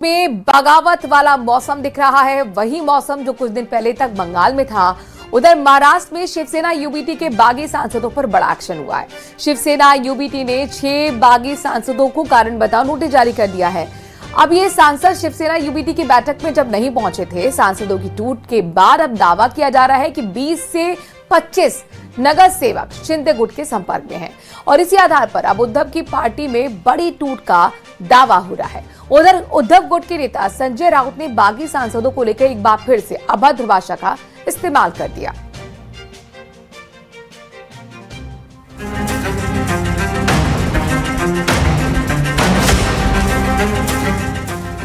में बगावत वाला मौसम दिख रहा है। वही मौसम जो कुछ दिन पहले तक बंगाल में था, उधर महाराष्ट्र में शिवसेना यूबीटी के बागी सांसदों पर बड़ा एक्शन हुआ है। शिवसेना यूबीटी ने 6 बागी सांसदों को कारण बताओ नोटिस जारी कर दिया है। अब ये सांसद शिवसेना यूबीटी की बैठक में जब नहीं पहुंचे थे, सांसदों की टूट के बाद अब दावा किया जा रहा है कि 20 से 25 नगर सेवक शिंदे गुट के संपर्क में हैं और इसी आधार पर अब उद्धव की पार्टी में बड़ी टूट का दावा हो रहा है। उधर उद्धव गुट के नेता संजय राउत ने बागी सांसदों को लेकर एक बार फिर से अभद्र भाषा का इस्तेमाल कर दिया।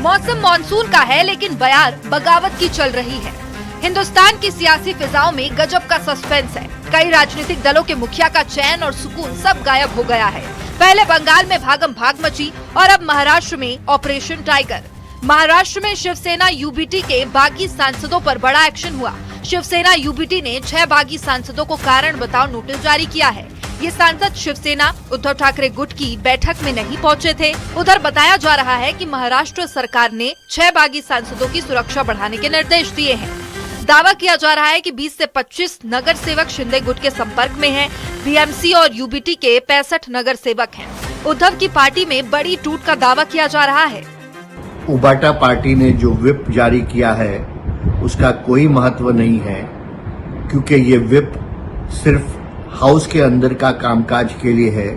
मौसम मानसून का है, लेकिन बयार बगावत की चल रही है। हिंदुस्तान की सियासी फिजाओं में गजब का सस्पेंस है। कई राजनीतिक दलों के मुखिया का चैन और सुकून सब गायब हो गया है। पहले बंगाल में भागम भाग मची और अब महाराष्ट्र में ऑपरेशन टाइगर। महाराष्ट्र में शिवसेना यूबीटी के बागी सांसदों पर बड़ा एक्शन हुआ। शिवसेना यूबीटी ने 6 बागी सांसदों को कारण बताओ नोटिस जारी किया है। ये सांसद शिवसेना उद्धव ठाकरे गुट की बैठक में नहीं पहुंचे थे। उधर बताया जा रहा है कि महाराष्ट्र सरकार ने 6 बागी सांसदों की सुरक्षा बढ़ाने के निर्देश दिए हैं। दावा किया जा रहा है कि 20 से 25 नगर सेवक शिंदे गुट के संपर्क में हैं। बीएमसी और यूबीटी के 65 नगर सेवक हैं। उद्धव की पार्टी में बड़ी टूट का दावा किया जा रहा है। उबाटा पार्टी ने जो व्हिप जारी किया है उसका कोई महत्व नहीं है, क्योंकि ये व्हिप सिर्फ हाउस के अंदर का कामकाज के लिए है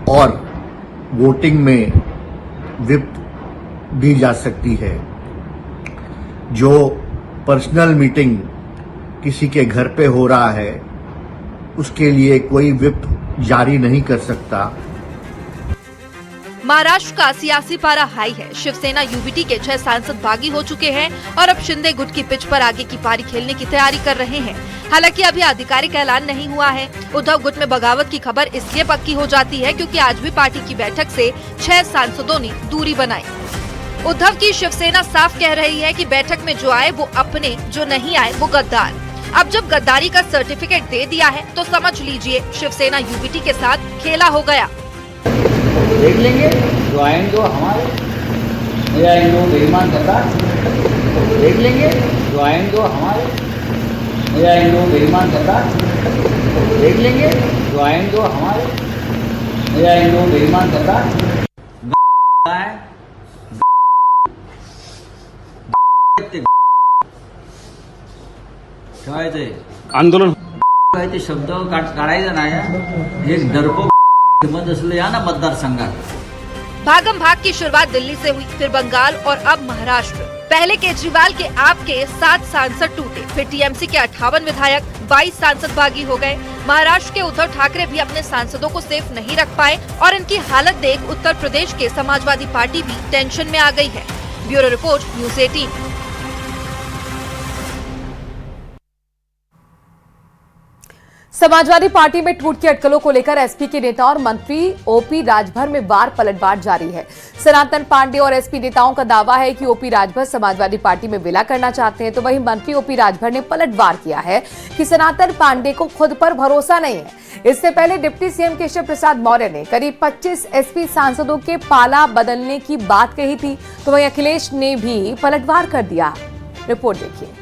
और वोटिंग में व्हिप दी जा सकती है। जो पर्सनल मीटिंग किसी के घर पे हो रहा है उसके लिए कोई व्हिप जारी नहीं कर सकता। महाराष्ट्र का सियासी पारा हाई है। शिवसेना यूबीटी के 6 सांसद बागी हो चुके हैं और अब शिंदे गुट की पिच पर आगे की पारी खेलने की तैयारी कर रहे हैं। हालांकि अभी आधिकारिक ऐलान नहीं हुआ है। उद्धव गुट में बगावत की खबर इसलिए पक्की हो जाती है क्योंकि आज भी पार्टी की बैठक से 6 सांसदों ने दूरी बनाई। उद्धव की शिवसेना साफ कह रही है कि बैठक में जो आए वो अपने, जो नहीं आए वो गद्दार। अब जब गद्दारी का सर्टिफिकेट दे दिया है तो समझ लीजिए शिवसेना यूबीटी के साथ खेला हो गया। देख लेंगे जो आएंगे वो हमारे, या इनको बेईमान गद्दार देख लेंगे जो आएंगे वो हमारे, या इनको बेईमान गद्दार देख लेंगे जो आएंगे वो हमारे, या इनको बेईमान गद्दार आंदोलन ते शब्द काढायचा नाही। एक डरपोक हिम्मत असलं या ना मतदारसंघात। भागम भाग की शुरुआत दिल्ली से हुई, फिर बंगाल और अब महाराष्ट्र। पहले केजरीवाल के आपके 7 सांसद टूटे, फिर टीएमसी के 58 विधायक, 22 सांसद बागी हो गए। महाराष्ट्र के उद्धव ठाकरे भी अपने सांसदों को सेफ नहीं रख पाए और इनकी हालत देख उत्तर प्रदेश के समाजवादी पार्टी भी टेंशन में आ गई है। Bureau report, news 18। Samajwadi party में टूट की अटकलों को लेकर एसपी के नेता और मंत्री ओपी राजभर में वार पलटवार जारी है। सनातन पांडे और एसपी नेताओं का दावा है कि ओपी राजभर समाजवादी पार्टी में विलय करना चाहते हैं, तो वहीं मंत्री ओपी राजभर ने पलटवार किया है कि सनातन पांडे को खुद पर भरोसा नहीं है। इससे पहले डिप्टी सीएम केशव प्रसाद मौर्य ने करीब 25 एसपी सांसदों के पाला बदलने की बात कही थी, तो वहीं अखिलेश ने भी पलटवार कर दिया। रिपोर्ट देखिए।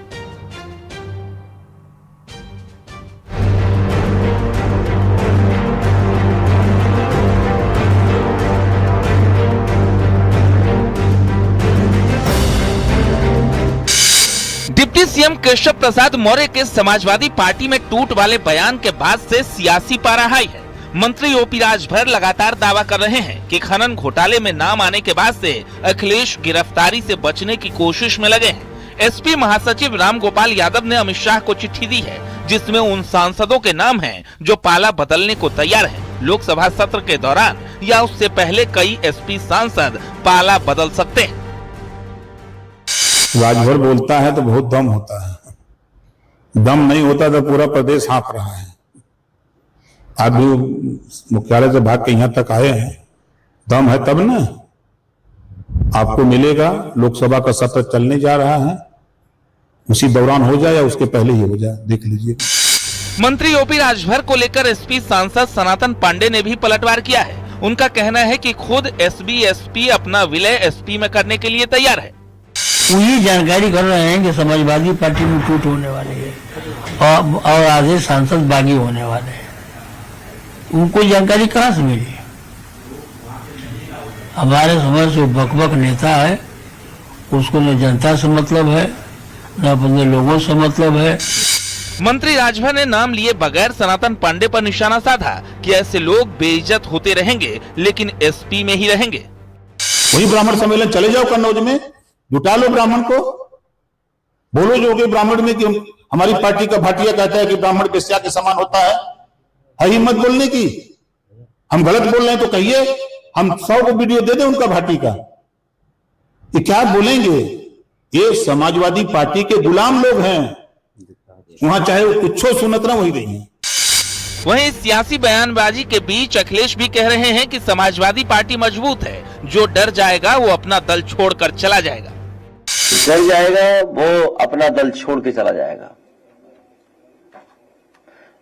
डिप्टी सीएम केशव प्रसाद मौर्य के समाजवादी पार्टी में टूट वाले बयान के बाद से सियासी पारा हाई है। मंत्री ओपी राजभर लगातार दावा कर रहे हैं कि खनन घोटाले में नाम आने के बाद से अखिलेश गिरफ्तारी से बचने की कोशिश में लगे हैं। एसपी महासचिव रामगोपाल यादव ने अमित शाह को चिट्ठी दी है, जिसमें उन सांसदों के नाम हैं जो पाला बदलने को तैयार हैं। लोकसभा सत्र के दौरान या उससे पहले कई एसपी सांसद पाला बदल सकते हैं। राजभर बोलता है तो बहुत दम होता है, दम नहीं होता तो पूरा प्रदेश हाँफ रहा है। आप भी मुख्यालय से भाग के यहाँ तक आए हैं, दम है तब ना आपको मिलेगा। लोकसभा का सत्र चलने जा रहा है, उसी दौरान हो जाए या उसके पहले ही हो जाए, देख लीजिए। मंत्री ओपी राजभर को लेकर एसपी सांसद सनातन पांडे ने भी पलटवार किया है उनका कहना है कि खुद एसबी एसपी अपना विलय एसपी में करने के लिए तैयार है। वही जानकारी कर रहे हैं कि समाजवादी पार्टी में टूट होने वाली है और आधे सांसद बागी होने वाले हैं। उनको जानकारी कहाँ से मिली? हमारे समझ से बकबक नेता है, उसको न जनता से मतलब है न अपने लोगों से मतलब है। मंत्री राजभर ने नाम लिए बगैर सनातन पांडे पर निशाना साधा कि ऐसे लोग बेइज्जत होते रहेंगे लेकिन एसपी में ही रहेंगे। वही ब्राह्मण सम्मेलन चले जाओ कन्नौज में, जुटा लो ब्राह्मण को, बोलो जो कि ब्राह्मण में कि हमारी पार्टी का भाटिया कहता है कि ब्राह्मण वेश्या के समान होता है हिम्मत बोलने की। हम गलत बोल रहे हैं तो कहिए, हम 100 को वीडियो दे दें उनका भाटी का। ये क्या बोलेंगे? ये समाजवादी पार्टी के गुलाम लोग हैं, वहां चाहे वो कुछ सुनत ना वही रही। वहीं सियासी बयानबाजी के बीच अखिलेश भी कह रहे हैं कि समाजवादी पार्टी मजबूत है, जो डर जाएगा वो अपना दल छोड़कर चला जाएगा। डर जाएगा वो अपना दल छोड़ के चला जाएगा।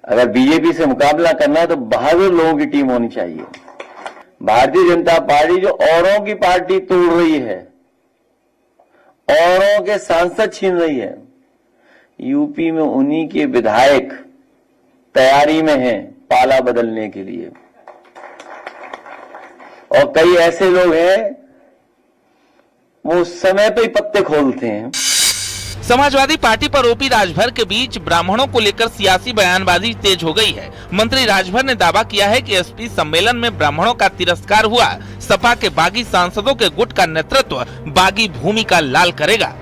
अगर बीजेपी से मुकाबला करना है तो बहादुर लोगों की टीम होनी चाहिए। भारतीय जनता पार्टी जो औरों की पार्टी तोड़ रही है, औरों के सांसद छीन रही है, यूपी में उन्हीं के विधायक तैयारी में हैं पाला बदलने के लिए। और कई ऐसे लोग हैं वो समय पे ही पत्ते खोलते हैं। समाजवादी पार्टी पर ओपी राजभर के बीच ब्राह्मणों को लेकर सियासी बयानबाजी तेज हो गई है। मंत्री राजभर ने दावा किया है कि एसपी सम्मेलन में ब्राह्मणों का तिरस्कार हुआ। सपा के बागी सांसदों के गुट का नेतृत्व बागी भूमिका लाल करेगा।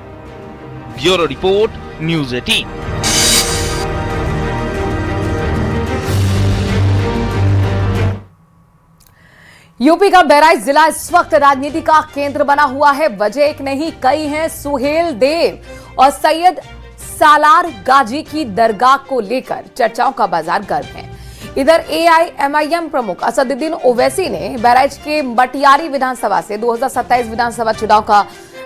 Bureau report, news 18। यूपी का बहराइच जिला इस वक्त राजनीति का केंद्र बना हुआ है। वजह एक नहीं कई हैं। सुहेल देव और सैयद सालार गाजी की दरगाह को लेकर चर्चाओं का बाजार गर्म है। इधर एआईएमआईएम प्रमुख असदुद्दीन ओवैसी ने बहराइच के मटियारी विधानसभा से 2027 विधानसभा चुनाव का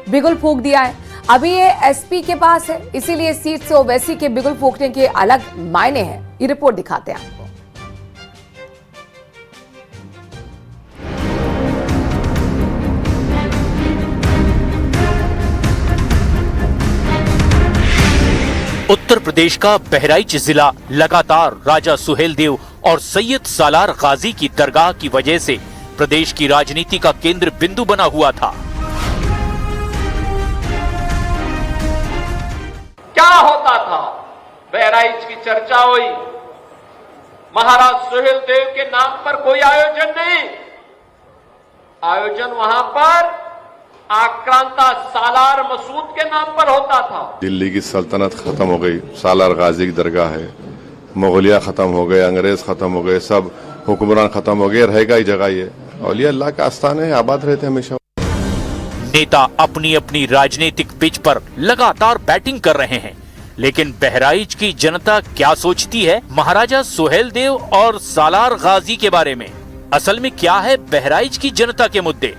बिगुल फूंक दिया है। अभी ये एसपी के पास है, इसीलिए सीट से ओवैसी के बिगुल फूंकने के अलग मायने हैं। ये रिपोर्ट दिखाते हैं आपको। उत्तर प्रदेश का बहराइच जिला लगातार राजा सुहेलदेव और सैयद सालार गाजी की दरगाह की वजह से प्रदेश की राजनीति का केंद्र बिंदु बना हुआ था। क्या होता था? बहराइच की चर्चा हुई, महाराज सुहेलदेव के नाम पर कोई आयोजन नहीं, आयोजन वहां पर आक्रांता सालार मसूद के नाम पर होता था। दिल्ली की सल्तनत खत्म हो गई, सालार गाजी की दरगाह है, मुगलिया खत्म हो गए, अंग्रेज खत्म हो गए, सब हुक्मरान खत्म हो गए, रहेगा ही जगह ये। औलिया अल्लाह का आस्थान है, आबाद रहते हमेशा। नेता अपनी अपनी राजनीतिक पिच पर लगातार बैटिंग कर रहे हैं, लेकिन बहराइच की जनता क्या सोचती है महाराजा सुहेलदेव और सालार गाजी के बारे में? असल में क्या है बहराइच की जनता के मुद्दे?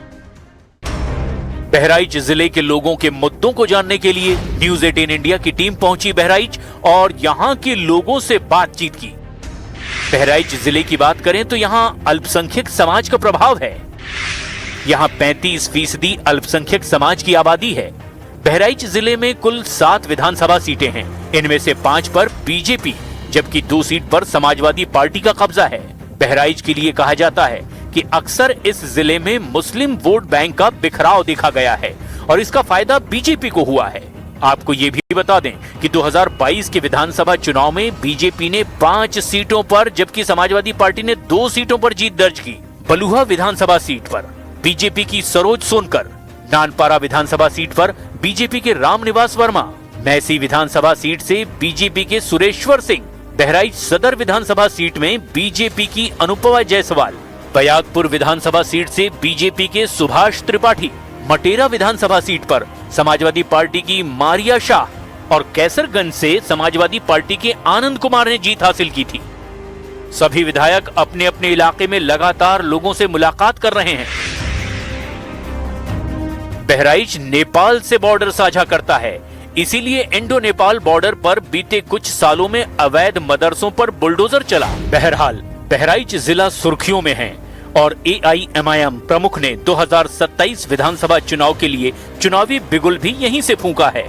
बहराइच जिले के लोगों के मुद्दों को जानने के लिए न्यूज़ 18 इंडिया की टीम पहुंची बहराइच और यहां के लोगों से बातचीत की। बहराइच जिले की बात करें तो यहां अल्पसंख्यक समाज का प्रभाव है। यहां 35% अल्पसंख्यक समाज की आबादी है। बहराइच जिले में कुल 7 विधानसभा सीटें हैं। इनमें से 5 पर बीजेपी जबकि 2 सीट पर समाजवादी पार्टी का कब्जा है। बहराइच के लिए कहा जाता है कि अक्सर इस जिले में मुस्लिम वोट बैंक का बिखराव देखा गया है और इसका फायदा बीजेपी को हुआ है। आपको ये भी बता दें कि 2022 के विधानसभा चुनाव में बीजेपी ने 5 सीटों पर जबकि समाजवादी पार्टी ने 2 सीटों पर जीत दर्ज की। बलुहा विधानसभा सीट पर बीजेपी की सरोज सोनकर, नानपारा विधानसभा सीट पर बीजेपी के रामनिवास वर्मा, मैसी विधानसभा सीट से बीजेपी के सुरेश्वर सिंह, बहराइच सदर विधानसभा सीट में बीजेपी की अनुपमा जायसवाल, बयागपुर विधानसभा सीट से बीजेपी के सुभाष त्रिपाठी, मटेरा विधानसभा सीट पर समाजवादी पार्टी की मारिया शाह और कैसरगंज से समाजवादी पार्टी के आनंद कुमार ने जीत हासिल की थी। सभी विधायक अपने अपने इलाके में लगातार लोगों से मुलाकात कर रहे हैं। बहराइच नेपाल से बॉर्डर साझा करता है, इसीलिए इंडो नेपाल बॉर्डर पर बीते कुछ सालों में अवैध मदरसों पर बुलडोजर चला। बहरहाल बहराइच जिला सुर्खियों में है और AIMIM प्रमुख ने 2027 विधानसभा चुनाव के लिए चुनावी बिगुल भी यहीं से फूंका है।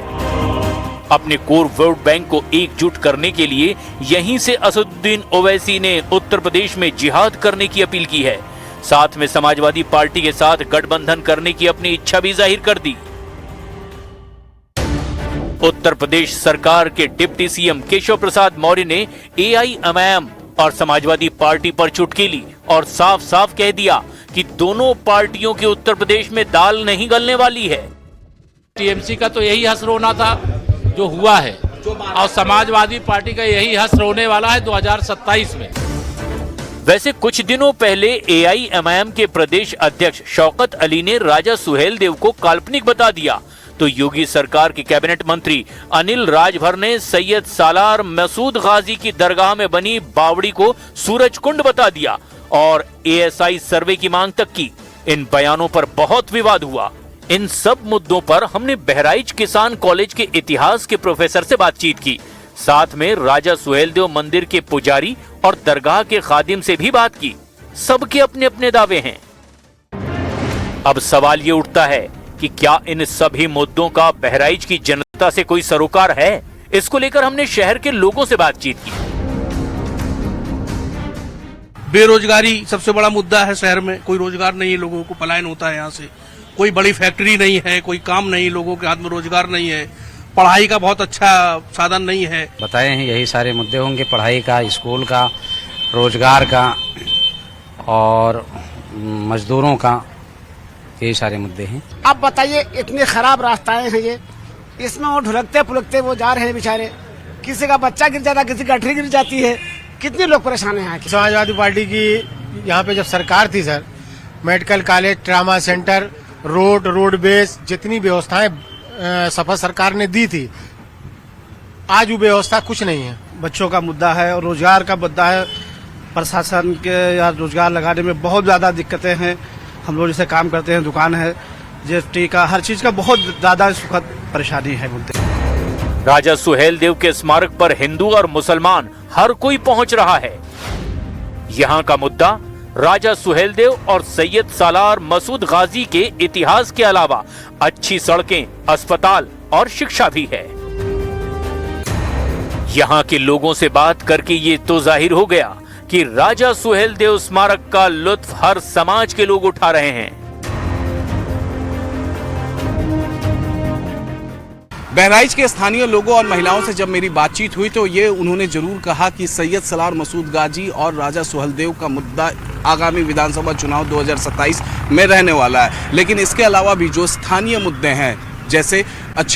अपने कोर वोट बैंक को एकजुट करने के लिए यहीं से असदुद्दीन ओवैसी ने उत्तर प्रदेश में जिहाद करने की अपील की है। साथ में समाजवादी पार्टी के साथ गठबंधन करने की अपनी इच्छा भी जाहिर कर दी। उत्तर प्रदेश सरकार के डिप्टी सीएम केशव प्रसाद मौर्य ने AIMIM और समाजवादी पार्टी पर चुटकी ली और साफ साफ कह दिया कि दोनों पार्टियों के उत्तर प्रदेश में दाल नहीं गलने वाली है। टीएमसी का तो यही हश्र होना था जो हुआ है, और समाजवादी पार्टी का यही हश्र होने वाला है 2027 में। वैसे कुछ दिनों पहले AIMIM के प्रदेश अध्यक्ष शौकत अली ने राजा सुहेलदेव को काल्पनिक बता दिया, तो योगी सरकार के कैबिनेट मंत्री अनिल राजभर ने सैयद सालार मसूद गाजी की दरगाह में बनी बावड़ी को सूरज कुंड बता दिया और ASI सर्वे की मांग तक की। इन बयानों पर बहुत विवाद हुआ। इन सब मुद्दों पर हमने बहराइच किसान कॉलेज के इतिहास के प्रोफेसर से बातचीत की। साथ में राजा सुहेलदेव मंदिर के पुजारी और दरगाह के खादिम से भी बात की। सबके अपने अपने दावे हैं। अब सवाल ये उठता है कि क्या इन सभी मुद्दों का बहराइच की जनता से कोई सरोकार है? इसको लेकर हमने शहर के लोगों से बातचीत की। बेरोजगारी सबसे बड़ा मुद्दा है शहर में। कोई रोजगार नहीं है, लोगों को पलायन होता है यहाँ से। कोई बड़ी फैक्ट्री नहीं है, कोई काम नहीं, लोगों के हाथ में रोजगार नहीं है। पढ़ाई का बहुत अच्छा साधन नहीं है। बताए हैं यही सारे मुद्दे होंगे, पढ़ाई का, स्कूल का, रोजगार का और मजदूरों का, यही सारे मुद्दे हैं। अब बताइए, इतने खराब रास्ताएं हैं ये, इसमें वो ढुलकते पुलकते वो जा रहे हैं बेचारे। किसी का बच्चा गिर जाता, किसी की गठरी गिर जाती है। कितने लोग परेशान हैं यहाँ के। समाजवादी पार्टी की यहाँ पे जब सरकार थी sir, medical college, trauma centre, road base, जितनी व्यवस्थाएं सपा सरकार ने दी थी, आज वो व्यवस्था कुछ नहीं है। बच्चों का मुद्दा है और रोजगार का मुद्दा है। प्रशासन के या रोजगार लगाने में बहुत ज्यादा दिक्कतें हैं। हम लोग जैसे काम करते हैं, दुकान है, जीएसटी का, हर चीज का बहुत ज्यादा सुखद परेशानी है मुद्दे। राजा सुहेलदेव के स्मारक पर हिंदू और मुसलमान हर कोई पहुंच रहा है। यहाँ का मुद्दा राजा सुहेलदेव और सैयद सालार मसूद गाजी के इतिहास के अलावा अच्छी सड़कें, अस्पताल और शिक्षा भी है। यहाँ के लोगों से बात करके ये तो जाहिर हो गया कि राजा सुहेलदेव स्मारक का लुत्फ हर समाज के लोग उठा रहे हैं। बहराइच के स्थानीय लोगों और महिलाओं से जब मेरी बातचीत हुई तो ये उन्होंने जरूर कहा कि सैयद सालार मसूद गाजी और राजा सुहेलदेव का मुद्दा आगामी विधानसभा चुनाव 2027 में रहने वाला है, लेकिन इसके अलावा भी जो स्थानीय मुद्दे हैं, जैसे अच्छे